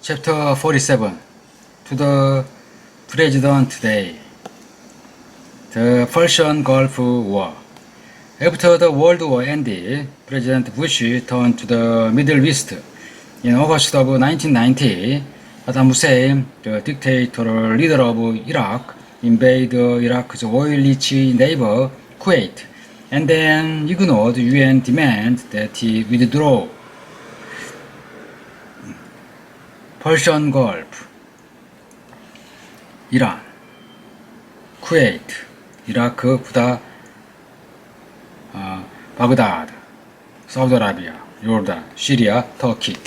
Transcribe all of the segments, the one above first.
Chapter 47 To the President Today. The Persian Gulf War. After the World War ended, President Bush turned to the Middle East. In August of 1990, Saddam Hussein, the dictatorial leader of Iraq, invaded Iraq's oil-rich neighbor, Kuwait, and then ignored UN demand that he withdraw. Persian Gulf, Iran, Kuwait, Iraq, Baghdad, Saudi Arabia, Jordan, Syria, Turkey.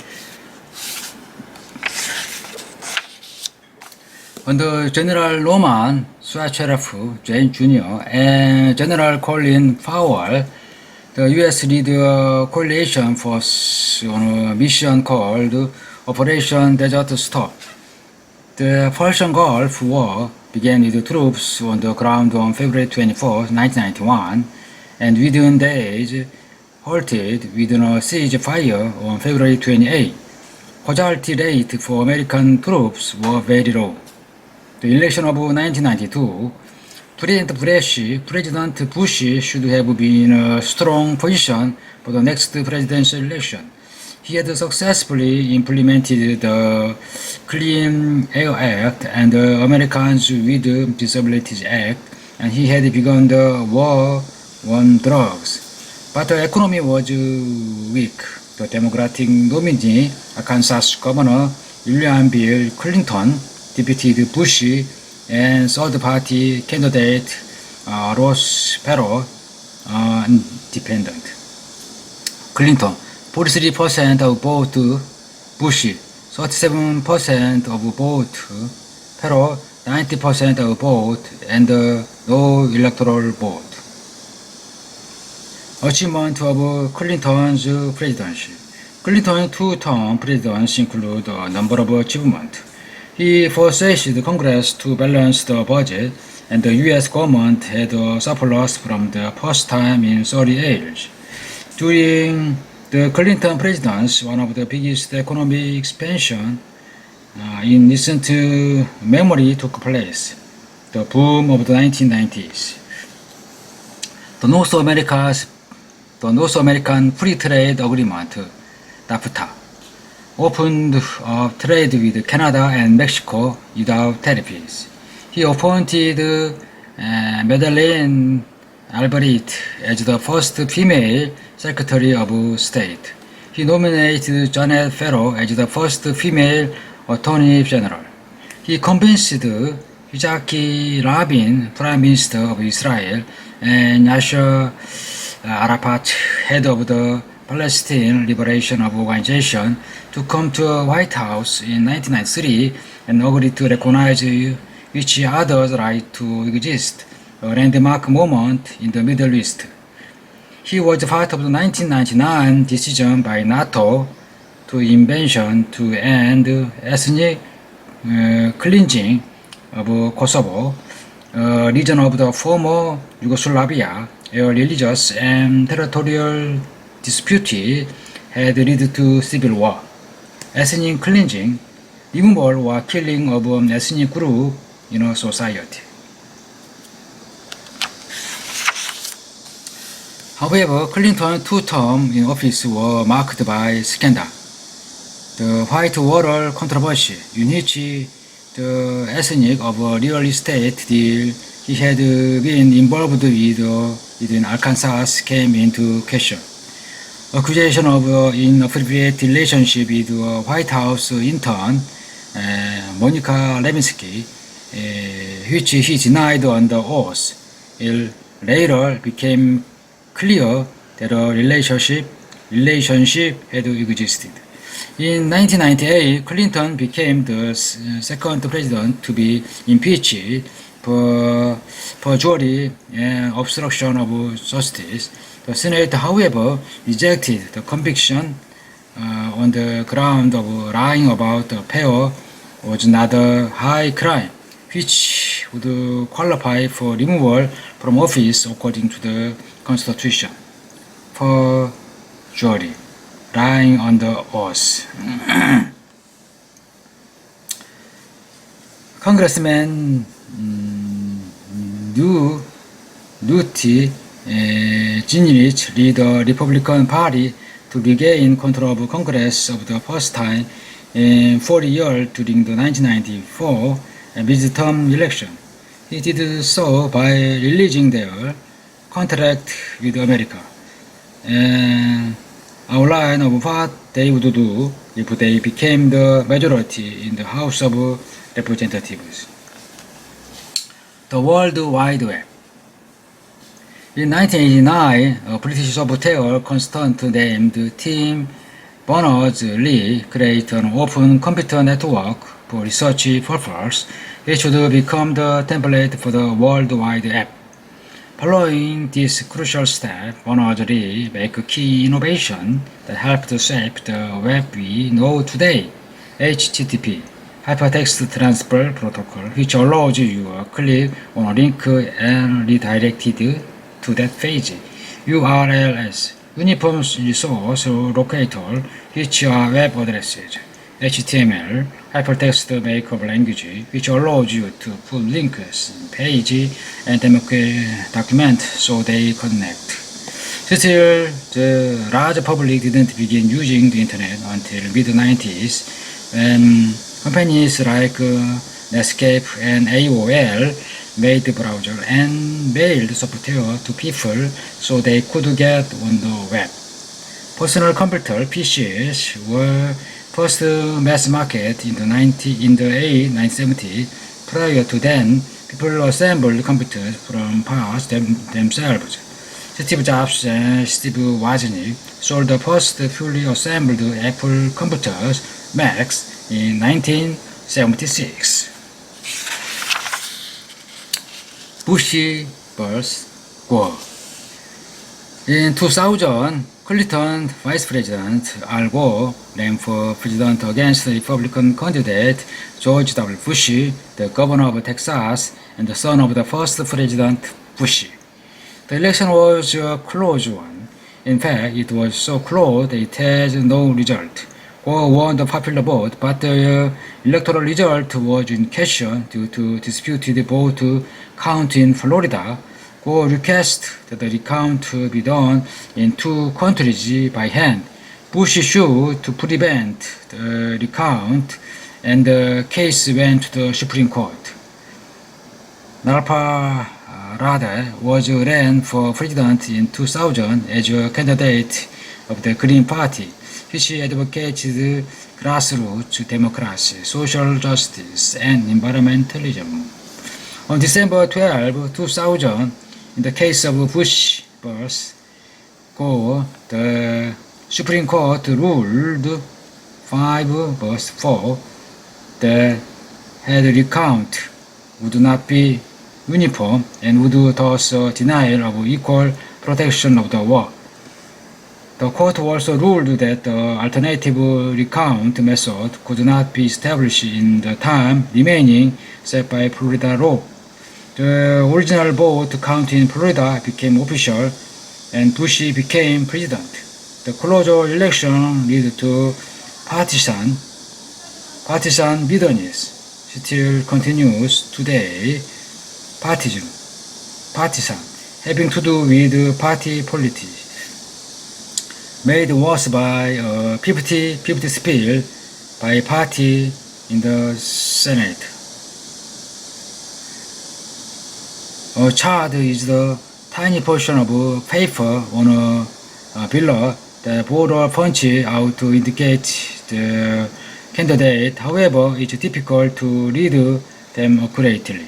Under General Norman Schwarzkopf Jr. and General Colin Powell, the U.S. led a coalition force on a mission called Operation Desert Storm. The Persian Gulf War began with troops on the ground on February 24, 1991, and within days halted within a ceasefire on February 28. Casualty rate for American troops were very low. The election of 1992, President Bush should have been in a strong position for the next presidential election. He had successfully implemented the Clean Air Act and the Americans with Disabilities Act, and he had begun the war on drugs. But the economy was weak. The Democratic nominee, Arkansas Governor William Bill Clinton, defeated Bush, and third-party candidate Ross Perot, independent. Clinton, 43% of vote, Bush, 37% of vote, Perot, 90% of vote, and no electoral vote. Achievement of Clinton's presidency. Clinton's two-term presidency include a number of achievements. He forced Congress to balance the budget, and the U.S. government had a surplus from the first time in 30 years. During the Clinton presidency, one of the biggest economic expansion in recent memory took place, the boom of the 1990s. The North American Free Trade Agreement, NAFTA, opened up trade with Canada and Mexico without tariffs. He appointed Madeleine Albright as the first female Secretary of State. He nominated Janet Farrow as the first female Attorney General. He convinced Yitzhak Rabin, Prime Minister of Israel, and Yasser Arafat, head of the Palestine Liberation Organization, to come to the White House in 1993 and agree to recognize each other's right to exist, a landmark moment in the Middle East. He was part of the 1999 decision by NATO to end ethnic cleansing of Kosovo, a region of the former Yugoslavia, a religious and territorial dispute had led to civil war. Ethnic cleansing, removal or killing of an ethnic group in a society. However, Clinton's two terms in office were marked by scandal. The White Water controversy, in which the ethnic of a real estate deal he had been involved with in Arkansas, came into question. Accusation of inappropriate relationship with White House intern Monica Lewinsky, which he denied under oath, it later became clear that a relationship had existed. In 1998, Clinton became the second president to be impeached for perjury and obstruction of justice. The Senate, however, rejected the conviction on the ground of lying about the affair was not a high crime, which would qualify for removal from office according to the Constitution. Perjury, lying under oath. Congressman Newt Gingrich lead the Republican Party to regain control of Congress for the first time in 40 years during the 1994 midterm election. He did so by releasing their contract with America and outline of what they would do if they became the majority in the House of Representatives. The World Wide Web. In 1989, a British software consultant named Tim Berners-Lee created an open computer network for research purposes, which would become the template for the World Wide Web. Following this crucial step, Berners-Lee made a key innovation that helped shape the web we know today, HTTP, Hypertext Transfer Protocol, which allows you to click on a link and redirected to that page. URLs, Uniform Resource Locator, which are web addresses. HTML, Hypertext Markup Language, which allows you to put links in page and document so they connect. Still, the large public didn't begin using the internet until mid-90s, when companies like Netscape and AOL made the browser and mailed software to people so they could get on the web. Personal computer PCs were first mass market in the 1970s. Prior to then, people assembled computers from parts themselves. Steve Jobs and Steve Wozniak sold the first fully assembled Apple computers, Macs, in 1976. Bush vs. Gore. In 2000, Clinton Vice President Al Gore ran for president against the Republican candidate George W. Bush, the governor of Texas and the son of the first President Bush. The election was a close one. In fact, it was so close that it has no result. Gore won the popular vote, but the electoral result was in question due to disputed vote count in Florida. Gore requested that the recount be done in 2 countries by hand. Bush sued to prevent the recount, and the case went to the Supreme Court. Nalpa Rada was ran for president in 2000 as a candidate of the Green Party, which advocated grassroots democracy, social justice, and environmentalism. On December 12, 2000, in the case of Bush vs. Gore, the Supreme Court ruled 5-4 that head recount would not be uniform and would thus denial of equal protection of the war. The court also ruled that the alternative recount method could not be established in the time remaining set by Florida law. The original vote count in Florida became official and Bush became president. The closer election led to partisan bitterness. Still continues today. Partisan, having to do with party politics, made worse by a 50-50 split by party in the Senate. A chart is the tiny portion of paper on a billboard that voter punch out to indicate the candidate. However, it's difficult to read them accurately.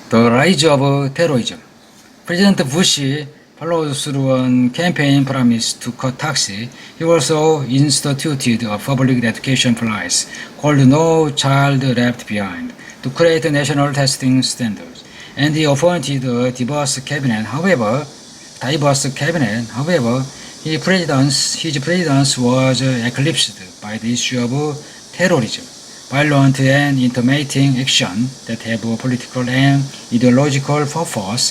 The rise of terrorism. President Bush followed through on campaign promise to cut taxes. He also instituted a public education policy called No Child Left Behind to create national testing standards. And he appointed a diverse cabinet. However, his presidence was eclipsed by the issue of terrorism, violent and intermittent action that have a political and ideological purpose